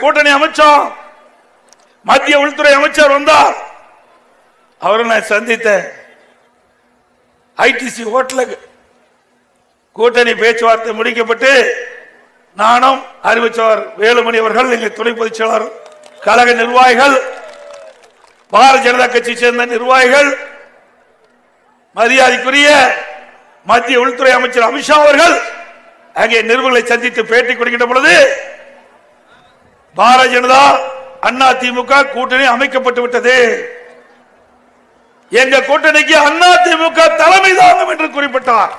கூட்டணி அமைச்சோம். மத்திய உள்துறை அமைச்சர் வந்தார், அவரை நான் சந்தித்தேன். ஐடிசி ஹோட்டலுக்கு கூட்டணி பேச்சுவார்த்தை முடிக்கப்பட்டு நானும் அறிவிச்சவர் வேலுமணி அவர்கள், எங்கள் துணை பொதுச் செயலாளர், கழக நிர்வாகிகள், பாரதிய ஜனதா கட்சி சேர்ந்த நிர்வாகிகள், மரியாதைக்குரிய மத்திய உள்துறை அமைச்சர் அமித்ஷா அவர்கள் அங்கே நிருபர்களை சந்தித்து பேட்டி கொடுக்கின்ற பொழுது பாரதிய ஜனதா அண்ணா திமுக கூட்டணி அமைக்கப்பட்டு விட்டது, எங்க கூட்டணிக்கு அண்ணா திமுக தலைமை தாங்கும் என்று குறிப்பிட்டார்.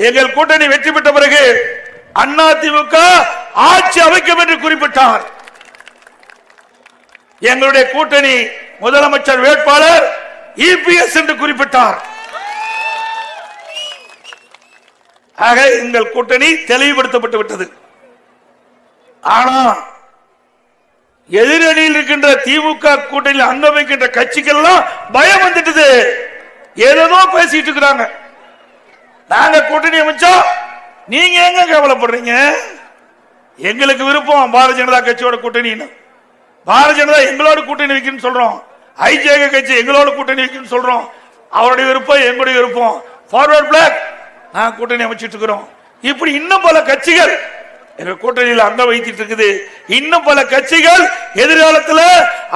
எங்கள் கூட்டணி வெற்றி பெற்ற பிறகு அண்ணா திமுக ஆட்சி அமைக்கும் என்று குறிப்பிட்டார். எங்களுடைய கூட்டணி முதலமைச்சர் வேட்பாளர் இபிஎஸ் என்று குறிப்பிட்டார். ஆக எங்கள் கூட்டணி தெளிவுபடுத்தப்பட்டு விட்டது. ஆனா எதிரணியில் இருக்கின்ற திமுக கூட்டணியில் அங்கம் வைக்கின்ற கட்சிகள் பயம் வந்துட்டது, ஏதோ பேசிட்டு இருக்கிறாங்க. நாங்க கூட்டணி அமைச்சோம், நீங்க எங்க கவலைப்படுறீங்க? எங்களுக்கு விருப்பம் பாரதிய ஜனதா கட்சியோட கூட்டணி. பாரதிய ஜனதா எங்களோட கூட்டணி வைக்கணும்னு சொல்றோம், ஐஜேக கட்சி எங்களோட கூட்டணி வைக்கணும்னு சொல்றோம். அவருடைய விருப்பம் எங்களுடைய விருப்பம், ஃபார்வர்ட் பிளாக் நான் கூட்டணி அமைச்சிட்டு இருக்கிறோம். இப்படி இன்னும் பல கட்சிகள் எங்க கூட்டணியில் அங்க வைத்திட்டு இருக்குது. இன்னும் பல கட்சிகள் எதிர்காலத்தில்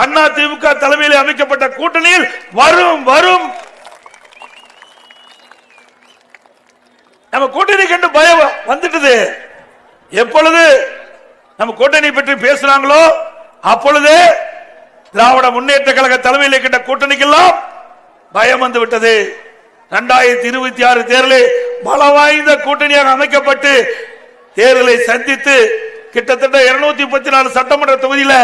அண்ணா திமுக தலைமையில் அமைக்கப்பட்ட கூட்டணியில் வரும் வரும். நம்ம கூட்டணி கண்டு பயம் வந்துட்டது. எப்பொழுது நம்ம கூட்டணி பற்றி பேசுறாங்களோ அப்பொழுது திராவிட முன்னேற்ற கழக தலைமையில் இருக்கின்ற கூட்டணிக்கெல்லாம் பயம் வந்து விட்டது. 2026 தேர்தலில் பல வாய்ந்த கூட்டணியாக அமைக்கப்பட்டு தேர்தலை சந்தித்து கிட்டத்தட்ட 234 சட்டமன்ற தொகுதியில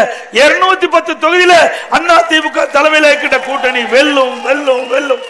210 தொகுதியில அண்ணா திமுக தலைமையில் இருக்கின்ற கூட்டணி வெல்லும் வெல்லும் வெல்லும்.